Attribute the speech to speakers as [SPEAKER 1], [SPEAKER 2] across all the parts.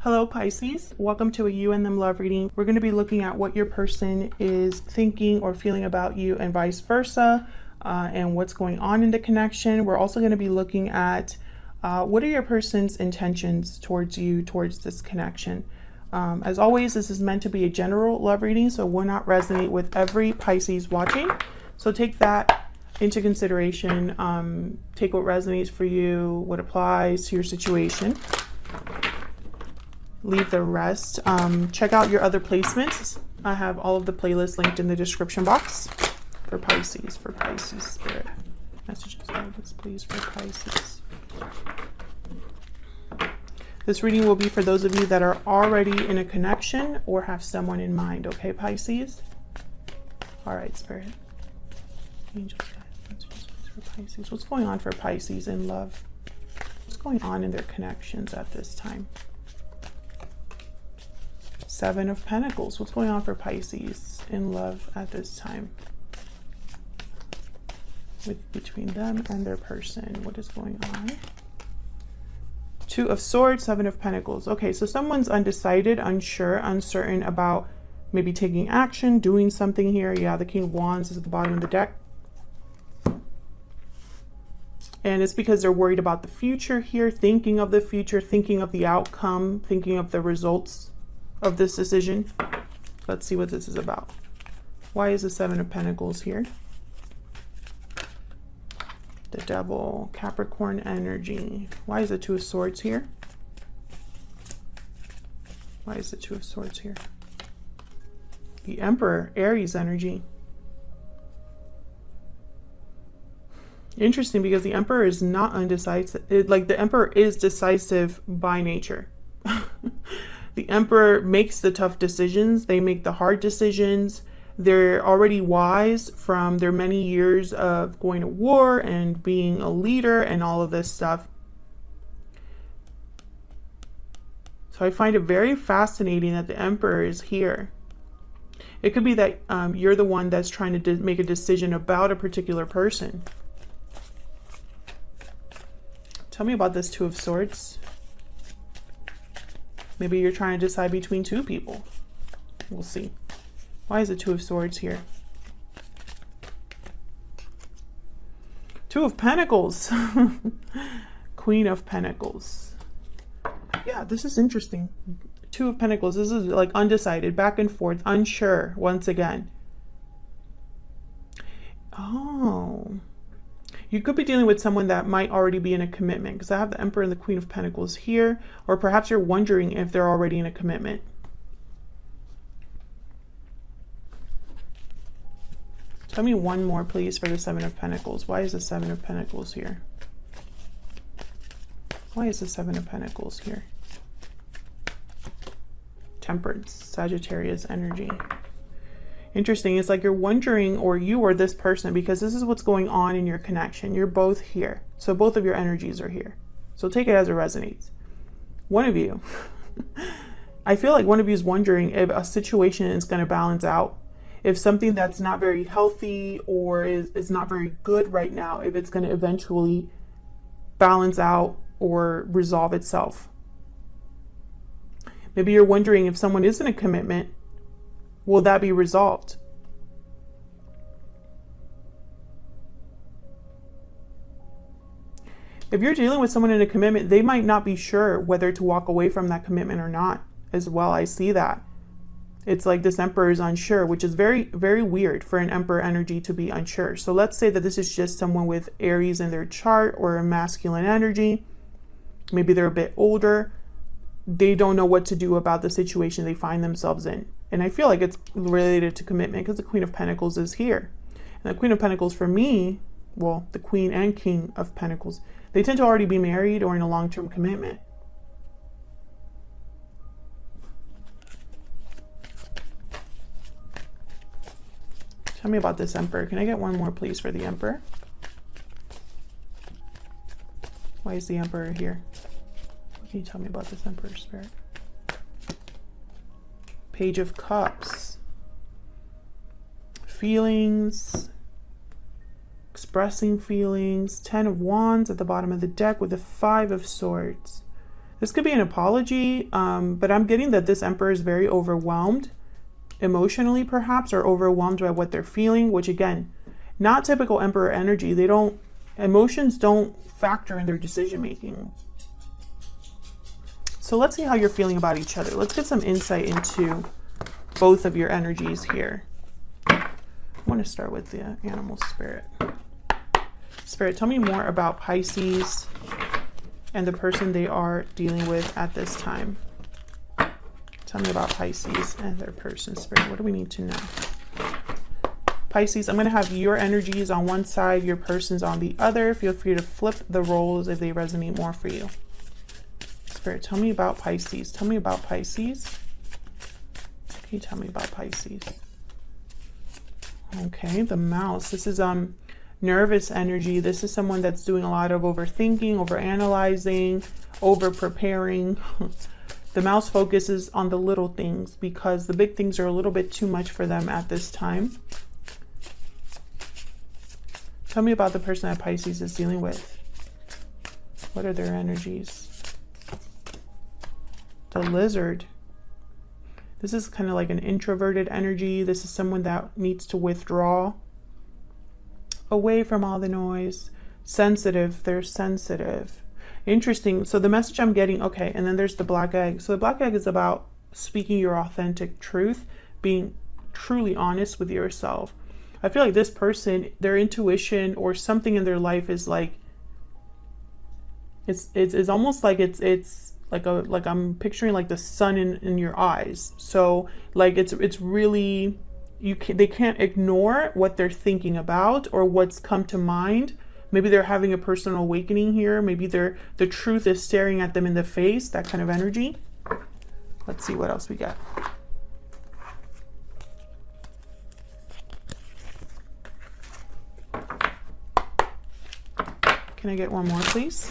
[SPEAKER 1] Hello Pisces, welcome to a You and Them Love reading. We're going to be looking at what your person is thinking or feeling about you and vice versa, and what's going on in the connection. We're also going to be looking at what are your person's intentions towards you, towards this connection. As always, this is meant to be a general love reading, so will not resonate with every Pisces watching. So take that into consideration. Take what resonates for you, what applies to your situation. Leave the rest. Check out your other placements. I have all of the playlists linked in the description box for Pisces Spirit. Messages, guidance, please, for Pisces. This reading will be for those of you that are already in a connection or have someone in mind, okay, Pisces? All right, Spirit. Angels, guides, messages, please, for Pisces. What's going on for Pisces in love? What's going on in their connections at this time? Seven of Pentacles. What's going on for Pisces in love at this time? Between them and their person, what is going on? Two of Swords, Seven of Pentacles. Okay, so someone's undecided, unsure, uncertain about maybe taking action, doing something here. Yeah, the King of Wands is at the bottom of the deck. And it's because they're worried about the future here, thinking of the future, thinking of the outcome, thinking of the results of this decision. Let's see what this is about. Why is the Seven of Pentacles here? The Devil, Capricorn energy. Why is the Two of Swords here? Why is the Two of Swords here? The Emperor, Aries energy. Interesting, because the Emperor is not undecisive. The Emperor is decisive by nature. The Emperor makes the tough decisions. They make the hard decisions. They're already wise from their many years of going to war and being a leader and all of this stuff. So I find it very fascinating that the Emperor is here. It could be that you're the one that's trying to make a decision about a particular person. Tell me about this Two of Swords. Maybe you're trying to decide between two people. We'll see. Why is the Two of Swords here? Two of Pentacles. Queen of Pentacles. Yeah, this is interesting. Two of Pentacles. This is like undecided, back and forth, unsure once again. Oh. You could be dealing with someone that might already be in a commitment, because I have the Emperor and the Queen of Pentacles here. Or perhaps you're wondering if they're already in a commitment. Tell me one more, please, for the Seven of Pentacles. Why is the Seven of Pentacles here? Why is the Seven of Pentacles here? Temperance, Sagittarius energy. Interesting. It's like you're wondering, or you or this person, because this is what's going on in your connection. You're both here. So both of your energies are here. So take it as it resonates. One of you, I feel like one of you is wondering if a situation is going to balance out. If something that's not very healthy or is not very good right now, if it's going to eventually balance out or resolve itself. Maybe you're wondering if someone is in a commitment, will that be resolved? If you're dealing with someone in a commitment, they might not be sure whether to walk away from that commitment or not as well. I see that. It's like this Emperor is unsure, which is very, very weird for an Emperor energy to be unsure. So let's say that this is just someone with Aries in their chart or a masculine energy. Maybe they're a bit older. They don't know what to do about the situation they find themselves in. And I feel like it's related to commitment because the Queen of Pentacles is here. And the Queen of Pentacles for me, well, the Queen and King of Pentacles, they tend to already be married or in a long-term commitment. Tell me about this Emperor. Can I get one more, please, for the Emperor? Why is the Emperor here? What can you tell me about this Emperor, Spirit? Page of Cups. Feelings. Expressing feelings. Ten of Wands at the bottom of the deck with the Five of Swords. This could be an apology, but I'm getting that this Emperor is very overwhelmed emotionally, perhaps, or overwhelmed by what they're feeling, which again, not typical Emperor energy. Emotions don't factor in their decision making. So let's see how you're feeling about each other. Let's get some insight into both of your energies here. I want to start with the animal spirit. Spirit, tell me more about Pisces and the person they are dealing with at this time. Tell me about Pisces and their person. Spirit, what do we need to know? Pisces, I'm going to have your energies on one side, your person's on the other. Feel free to flip the roles if they resonate more for you. Spirit, tell me about Pisces. Tell me about Pisces. Can you tell me about Pisces? Okay, the mouse. This is nervous energy. This is someone that's doing a lot of overthinking, overanalyzing, over-preparing. The mouse focuses on the little things because the big things are a little bit too much for them at this time. Tell me about the person that Pisces is dealing with. What are their energies? The lizard. This is kind of like an introverted energy. This is someone that needs to withdraw away from all the noise. Sensitive. They're sensitive. Interesting. So the message I'm getting, okay, and then there's the black egg. So the black egg is about speaking your authentic truth, being truly honest with yourself. I feel like this person, their intuition or something in their life is like, it's almost like it's like I'm picturing like the sun in your eyes. So like it's really, they can't ignore what they're thinking about or what's come to mind. Maybe they're having a personal awakening here. Maybe the truth is staring at them in the face, that kind of energy. Let's see what else we got. Can I get one more, please?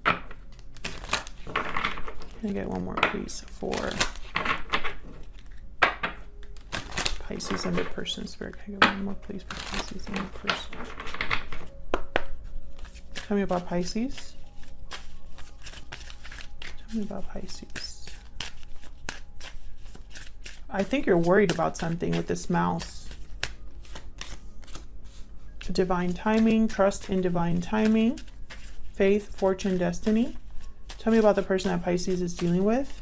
[SPEAKER 1] Can I get one more, please, for Pisces and their person? Spirit, can I get one more, please, for Pisces and their person? Tell me about Pisces. Tell me about Pisces. I think you're worried about something with this mouse. Divine timing, trust in divine timing, faith, fortune, destiny. Tell me about the person that Pisces is dealing with.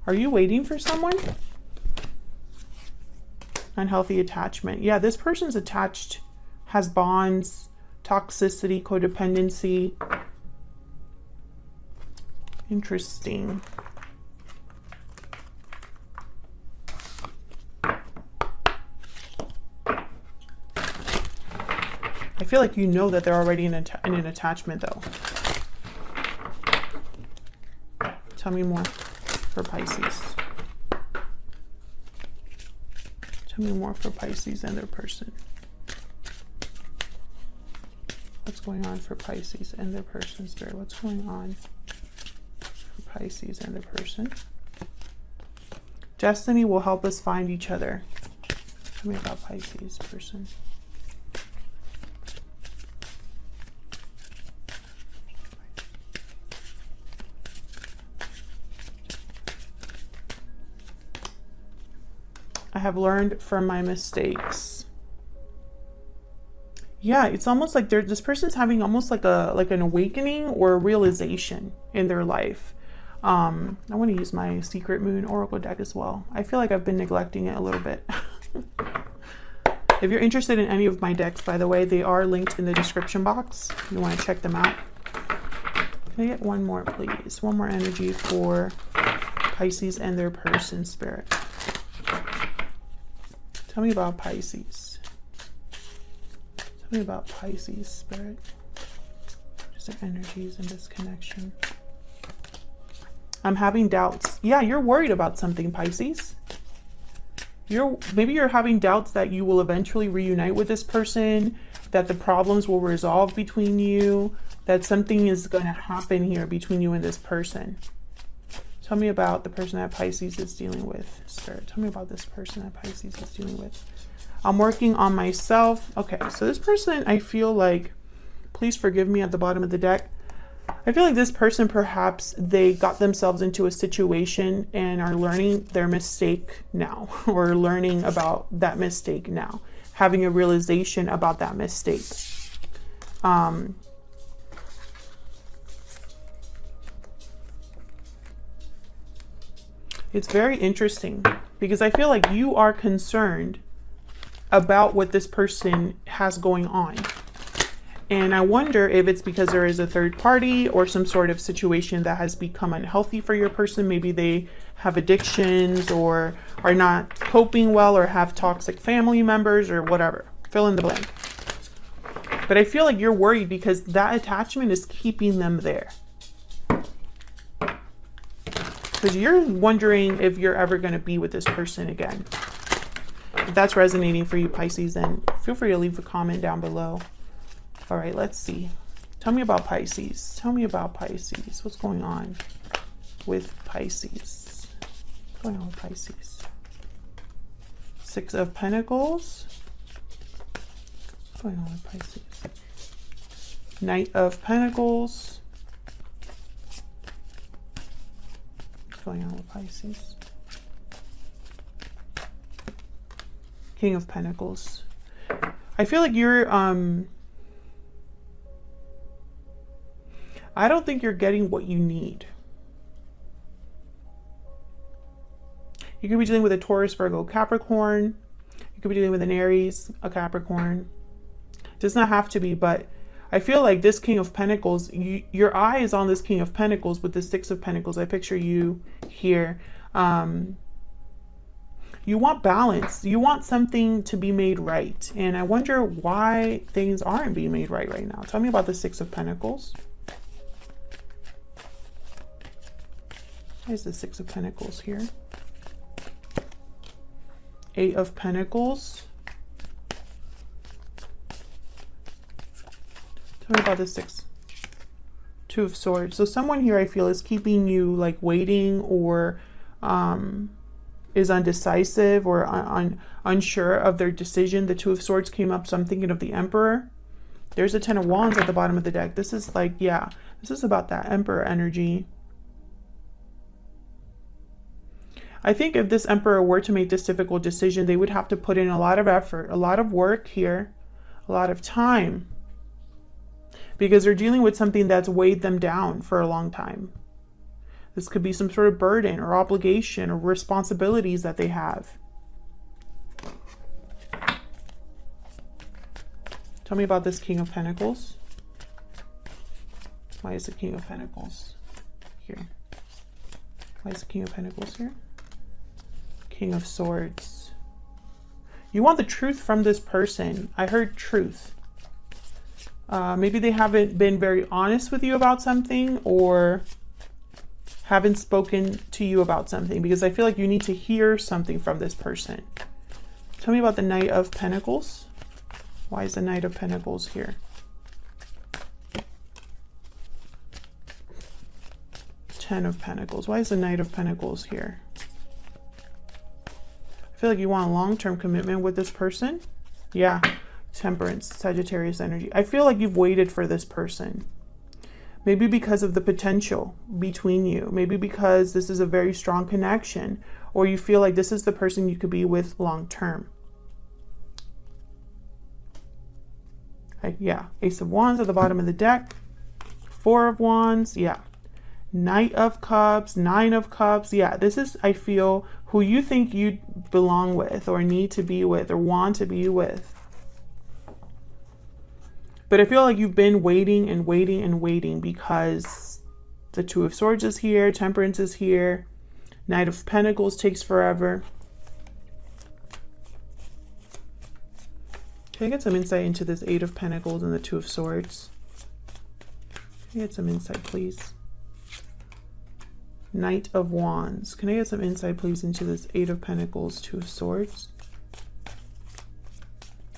[SPEAKER 1] Are you waiting for someone? Unhealthy attachment. Yeah, this person's attached, has bonds, toxicity, codependency. Interesting. I feel like you know that they're already in an attachment, though. Tell me more for Pisces. Tell me more for Pisces and their person. What's going on for Pisces and their person, Spirit? What's going on for Pisces and their person? Destiny will help us find each other. Tell me about Pisces person. I have learned from my mistakes. Yeah, it's almost like this person's having almost like an awakening or a realization in their life. I want to use my Secret Moon Oracle deck as well. I feel like I've been neglecting it a little bit. If you're interested in any of my decks, by the way, they are linked in the description box. If you want to check them out. Can I get one more, please? One more energy for Pisces and their person, Spirit. Tell me about Pisces. Tell me about Pisces, Spirit. Just their energies and this connection. I'm having doubts. Yeah, you're worried about something, Pisces. Maybe you're having doubts that you will eventually reunite with this person, that the problems will resolve between you, that something is going to happen here between you and this person. Tell me about the person that Pisces is dealing with, Spirit. Tell me about this person that Pisces is dealing with. I'm working on myself. Okay, so this person, I feel like, please forgive me at the bottom of the deck. I I feel like this person, perhaps they got themselves into a situation and are learning their mistake now, or learning about that mistake now, having a realization about that mistake. It's very interesting because I feel like you are concerned about what this person has going on. And I wonder if it's because there is a third party or some sort of situation that has become unhealthy for your person. Maybe they have addictions or are not coping well or have toxic family members or whatever. Fill in the blank. But I feel like you're worried because that attachment is keeping them there. Because you're wondering if you're ever going to be with this person again. If that's resonating for you, Pisces, then feel free to leave a comment down below. All right, let's see. Tell me about Pisces. Tell me about Pisces. What's going on with Pisces? What's going on with Pisces? Six of Pentacles. What's going on with Pisces? Knight of Pentacles. Going on with Pisces? King of Pentacles. I feel like you're I don't think you're getting what you need. You could be dealing with a Taurus, Virgo, Capricorn. You could be dealing with an Aries, a Capricorn. It does not have to be, but I feel like this King of Pentacles, your eye is on this King of Pentacles with the Six of Pentacles. I picture you here. You want balance. You want something to be made right. And I wonder why things aren't being made right now. Tell me about the Six of Pentacles. Where's the Six of Pentacles here? Eight of Pentacles. Tell me about the Six. Two of Swords. So someone here I feel is keeping you like waiting, or is undecisive or unsure of their decision. The Two of Swords came up, so I'm thinking of the Emperor. There's a Ten of Wands at the bottom of the deck. This is like, yeah, this is about that Emperor energy. I think if this Emperor were to make this difficult decision, they would have to put in a lot of effort, a lot of work here, a lot of time, because they're dealing with something that's weighed them down for a long time. This could be some sort of burden or obligation or responsibilities that they have. Tell me about this King of Pentacles. Why is the King of Pentacles here? Why is the King of Pentacles here? King of Swords. You want the truth from this person. I heard truth. Maybe they haven't been very honest with you about something, or haven't spoken to you about something, because I feel like you need to hear something from this person. Tell me about the Knight of Pentacles. Why is the Knight of Pentacles here? Ten of Pentacles. Why is the Knight of Pentacles here? I feel like you want a long-term commitment with this person. Yeah. Temperance, Sagittarius energy. I feel like you've waited for this person. Maybe because of the potential between you. Maybe because this is a very strong connection, or you feel like this is the person you could be with long-term. Yeah. Ace of Wands at the bottom of the deck. Four of Wands. Yeah. Knight of Cups, Nine of Cups. Yeah, this is, I feel, who you think you belong with or need to be with or want to be with. But I feel like you've been waiting and waiting and waiting, because the Two of Swords is here, Temperance is here, Knight of Pentacles takes forever. Can I get some insight into this Eight of Pentacles and the Two of Swords? Can I get some insight, please? Knight of Wands. Can I get some insight, please, into this Eight of Pentacles, Two of Swords?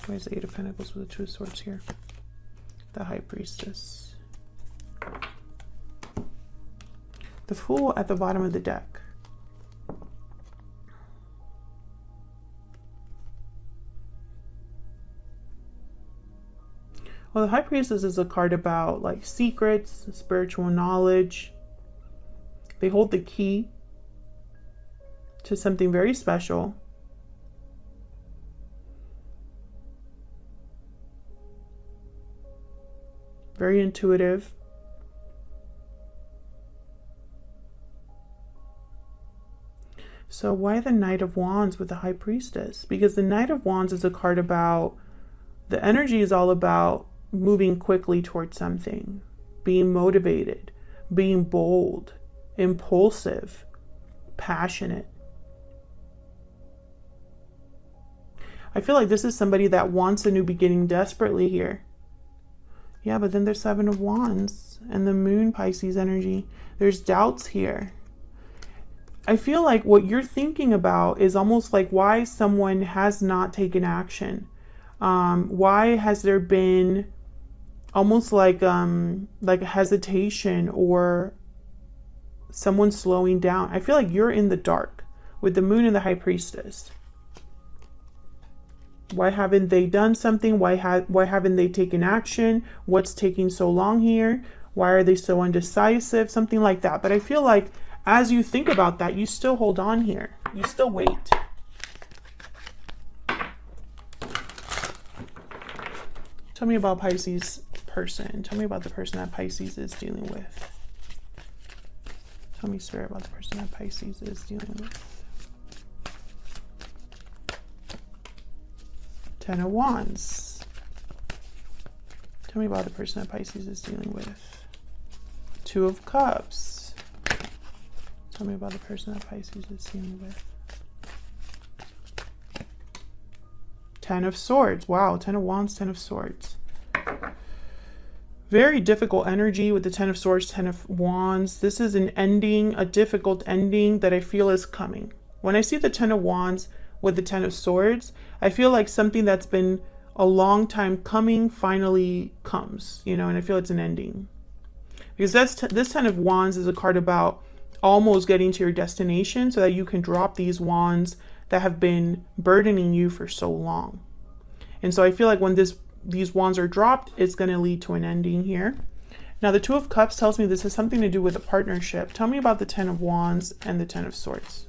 [SPEAKER 1] Where's the Eight of Pentacles with the Two of Swords here? The High Priestess. The Fool at the bottom of the deck. Well, the High Priestess is a card about like secrets, spiritual knowledge. They hold the key to something very special. Very intuitive. So why the Knight of Wands with the High Priestess? Because the Knight of Wands is a card about, the energy is all about moving quickly towards something, being motivated, being bold, impulsive, passionate. I feel like this is somebody that wants a new beginning desperately here. Yeah, but then there's Seven of Wands and the Moon Pisces energy. There's doubts here. I feel like what you're thinking about is almost like why someone has not taken action. Why has there been almost like a hesitation or someone slowing down? I feel like you're in the dark with the Moon and the High Priestess. Why haven't they done something? Why haven't they taken action? What's taking so long here? Why are they so undecisive? Something like that. But I feel like as you think about that, you still hold on here. You still wait. Tell me about Pisces person. Tell me about the person that Pisces is dealing with. Tell me, Spirit, about the person that Pisces is dealing with. Ten of Wands. Tell me about the person that Pisces is dealing with. Two of Cups. Tell me about the person that Pisces is dealing with. Ten of Swords. Wow, Ten of Wands, Ten of Swords. Very difficult energy with the Ten of Swords, Ten of Wands. This is an ending, a difficult ending that I feel is coming. When I see the Ten of Wands with the Ten of Swords, I feel like something that's been a long time coming finally comes, you know, and I feel it's an ending. Because this Ten of Wands is a card about almost getting to your destination so that you can drop these wands that have been burdening you for so long. And so I feel like when these wands are dropped, it's going to lead to an ending here. Now the Two of Cups tells me this has something to do with a partnership. Tell me about the Ten of Wands and the Ten of Swords.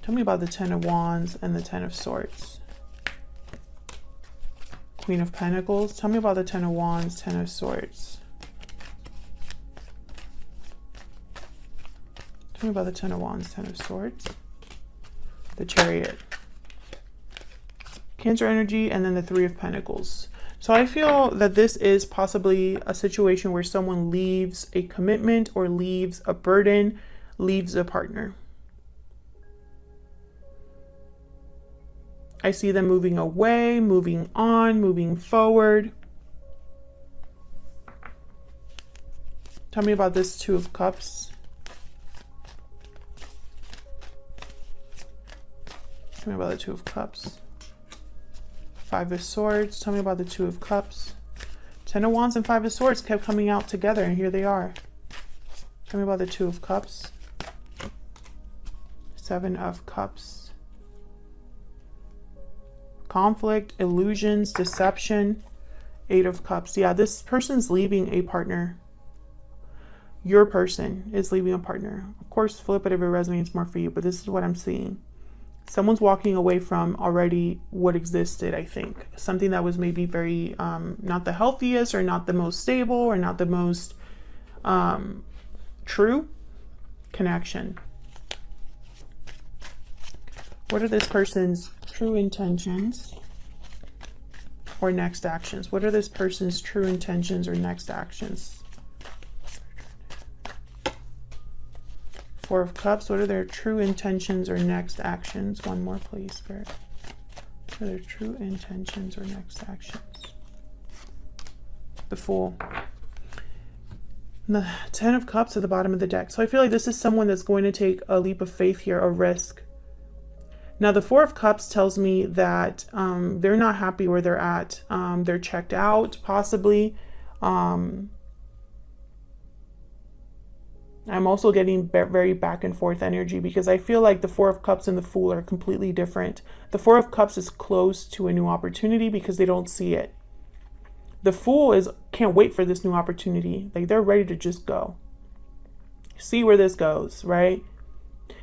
[SPEAKER 1] Tell me about the Ten of Wands and the Ten of Swords. Queen of Pentacles. Tell me about the Ten of Wands, Ten of Swords. Tell me about the Ten of Wands, Ten of Swords. The Chariot. Cancer energy, and then the Three of Pentacles. So I feel that this is possibly a situation where someone leaves a commitment or leaves a burden, leaves a partner. I see them moving away, moving on, moving forward. Tell me about this Two of Cups. Tell me about the Two of Cups. Five of Swords. Tell me about the Two of Cups. Ten of Wands and Five of Swords kept coming out together, and here they are. Tell me about the Two of Cups. Seven of Cups. Conflict, illusions, deception. Eight of Cups. Yeah, this person's leaving a partner. Your person is leaving a partner. Of course, flip it if it resonates more for you, but this is what I'm seeing. Someone's walking away from already what existed, I think. Something that was maybe very, not the healthiest or not the most stable or not the most true connection. What are this person's true intentions or next actions? What are this person's true intentions or next actions? Four of Cups. What are their true intentions or next actions? One more, please, Spirit. What are their true intentions or next actions? The Fool. And the Ten of Cups at the bottom of the deck. So I feel like this is someone that's going to take a leap of faith here, a risk. Now the Four of Cups tells me that they're not happy where they're at. They're checked out, possibly. I'm also getting very back and forth energy, because I feel like the Four of Cups and the Fool are completely different. The Four of Cups is close to a new opportunity because they don't see it. The Fool can't wait for this new opportunity. Like, they're ready to just go. See where this goes, right?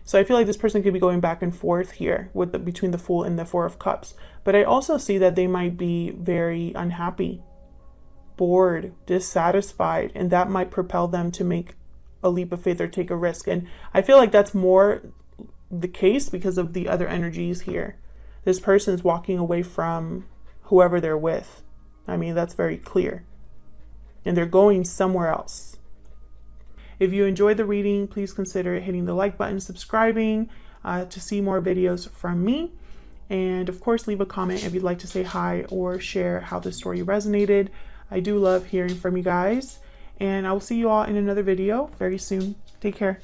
[SPEAKER 1] So I feel like this person could be going back and forth here between the Fool and the Four of Cups. But I also see that they might be very unhappy, bored, dissatisfied, and that might propel them to make a leap of faith or take a risk. And I feel like that's more the case because of the other energies here. This person's walking away from whoever they're with. I mean, that's very clear. And they're going somewhere else. If you enjoyed the reading, please consider hitting the like button, subscribing to see more videos from me. And of course, leave a comment if you'd like to say hi or share how the story resonated. I do love hearing from you guys. And I will see you all in another video very soon. Take care.